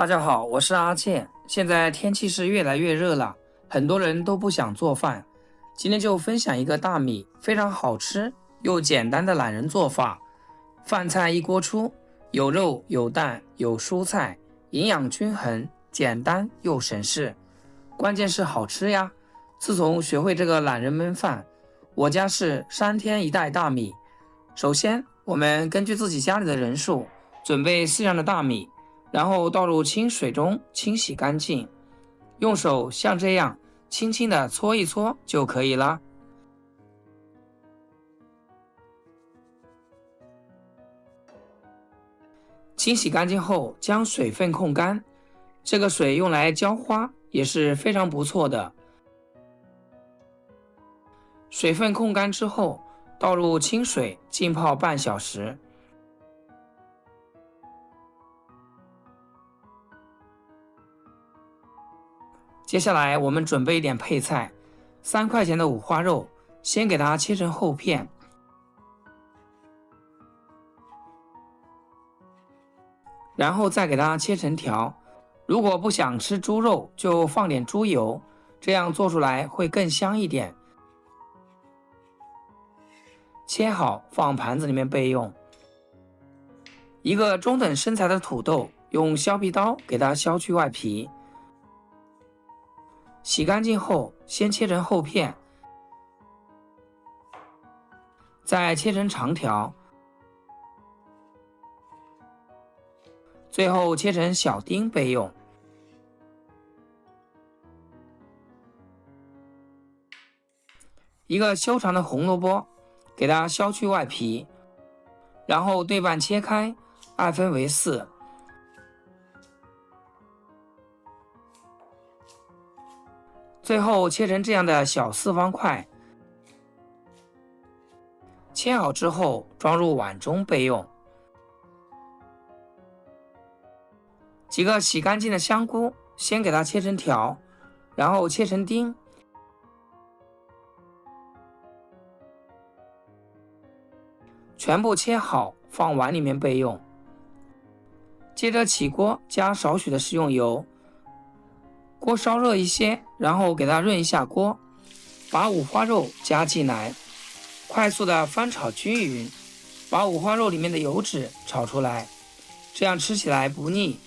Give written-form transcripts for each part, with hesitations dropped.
大家好，我是阿健。现在天气是越来越热了，很多人都不想做饭。今天就分享一个大米非常好吃又简单的懒人做法。饭菜一锅出，有肉有蛋有蔬菜，营养均衡，简单又省事，关键是好吃呀。自从学会这个懒人焖饭，我家是3天1袋大米。首先，我们根据自己家里的人数，准备适量的大米，然后倒入清水中清洗干净，用手像这样轻轻地搓一搓就可以了。清洗干净后，将水分控干，这个水用来浇花也是非常不错的。水分控干之后，倒入清水浸泡半小时。接下来我们准备一点配菜，3块钱的五花肉，先给它切成厚片，然后再给它切成条。如果不想吃猪肉，就放点猪油，这样做出来会更香一点。切好放盘子里面备用。一个中等身材的土豆，用削皮刀给它削去外皮，洗干净后先切成厚片，再切成长条，最后切成小丁备用。一个修长的红萝卜，给它削去外皮，然后对半切开，二分为4。最后切成这样的小4方块，切好之后装入碗中备用。几个洗干净的香菇，先给它切成条，然后切成丁，全部切好放碗里面备用。接着起锅，加少许的食用油，锅烧热一些，然后给它润一下锅，把五花肉加进来，快速的翻炒均匀，把五花肉里面的油脂炒出来，这样吃起来不腻。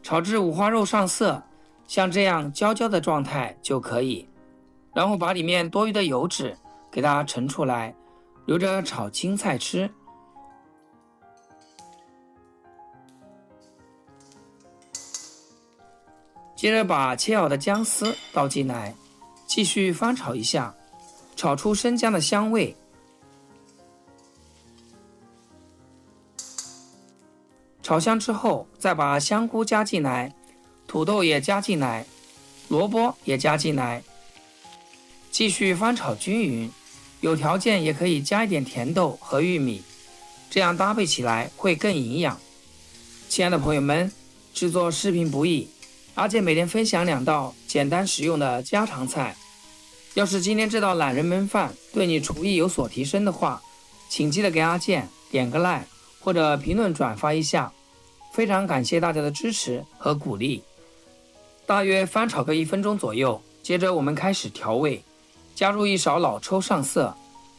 炒至五花肉上色，像这样焦焦的状态就可以，然后把里面多余的油脂给它盛出来，留着炒青菜吃。接着把切好的姜丝倒进来，继续翻炒一下，炒出生姜的香味。炒香之后，再把香菇加进来，土豆也加进来，萝卜也加进来，继续翻炒均匀。有条件也可以加一点甜豆和玉米，这样搭配起来会更营养。亲爱的朋友们，制作视频不易，阿健每天分享2道简单实用的家常菜。要是今天这道懒人焖饭对你厨艺有所提升的话，请记得给阿健点个 like 或者评论转发一下，非常感谢大家的支持和鼓励。大约翻炒个1分钟左右，接着我们开始调味，加入1勺老抽上色，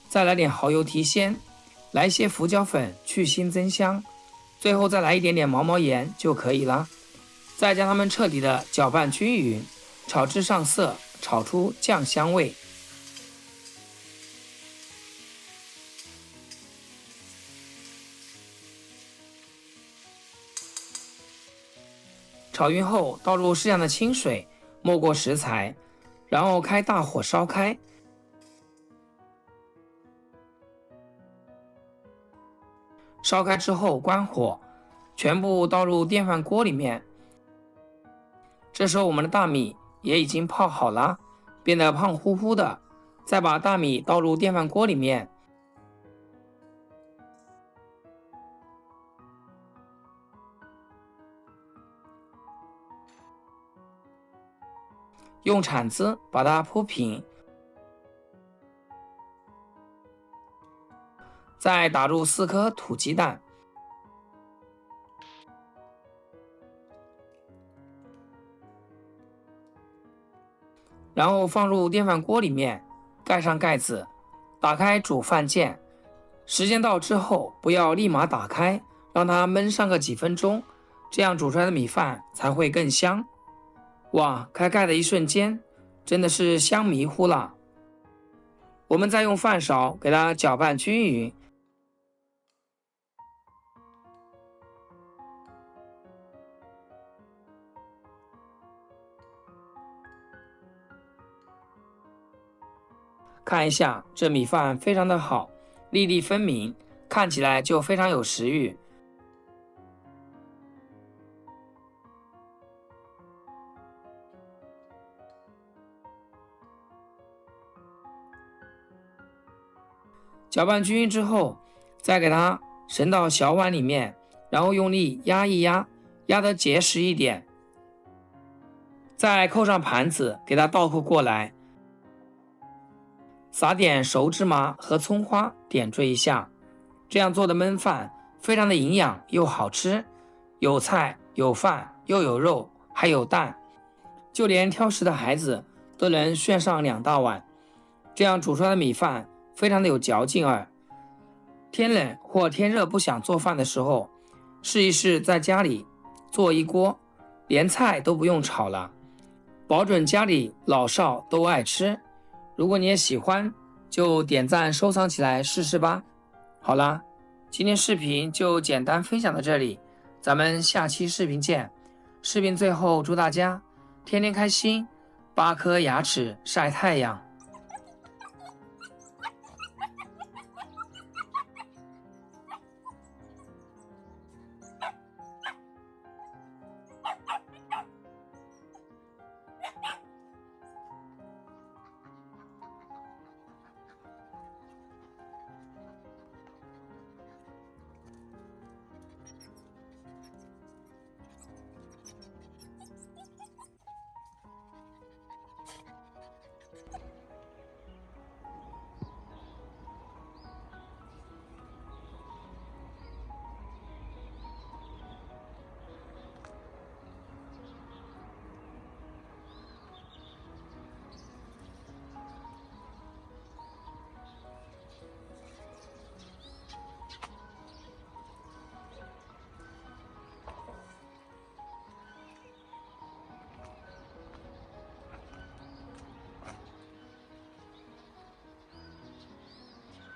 再来点蚝油提鲜，来些胡椒粉去腥增香，最后再来一点点毛毛盐就可以了。再将它们彻底的搅拌均匀，炒至上色，炒出酱香味。炒匀后倒入适量的清水，没过食材，然后开大火烧开。烧开之后关火，全部倒入电饭锅里面。这时候我们的大米也已经泡好了，变得胖乎乎的。再把大米倒入电饭锅里面，用铲子把它铺平，再打入4颗土鸡蛋，然后放入电饭锅里面，盖上盖子，打开煮饭键。时间到之后，不要立马打开，让它焖上个几分钟，这样煮出来的米饭才会更香。哇，开盖的一瞬间，真的是香迷糊了。我们再用饭勺给它搅拌均匀。看一下，这米饭非常的好，粒粒分明，看起来就非常有食欲。搅拌均匀之后，再给它盛到小碗里面，然后用力压一压，压得结实一点。再扣上盘子，给它倒扣过来，撒点熟芝麻和葱花点缀一下。这样做的焖饭非常的营养又好吃，有菜有饭又有肉还有蛋，就连挑食的孩子都能炫上2大碗。这样煮出来的米饭非常的有嚼劲儿。天冷或天热不想做饭的时候，试一试在家里做一锅，连菜都不用炒了，保准家里老少都爱吃。如果你也喜欢，就点赞收藏起来试试吧。好啦，今天视频就简单分享到这里，咱们下期视频见。视频最后祝大家天天开心，8颗牙齿晒太阳。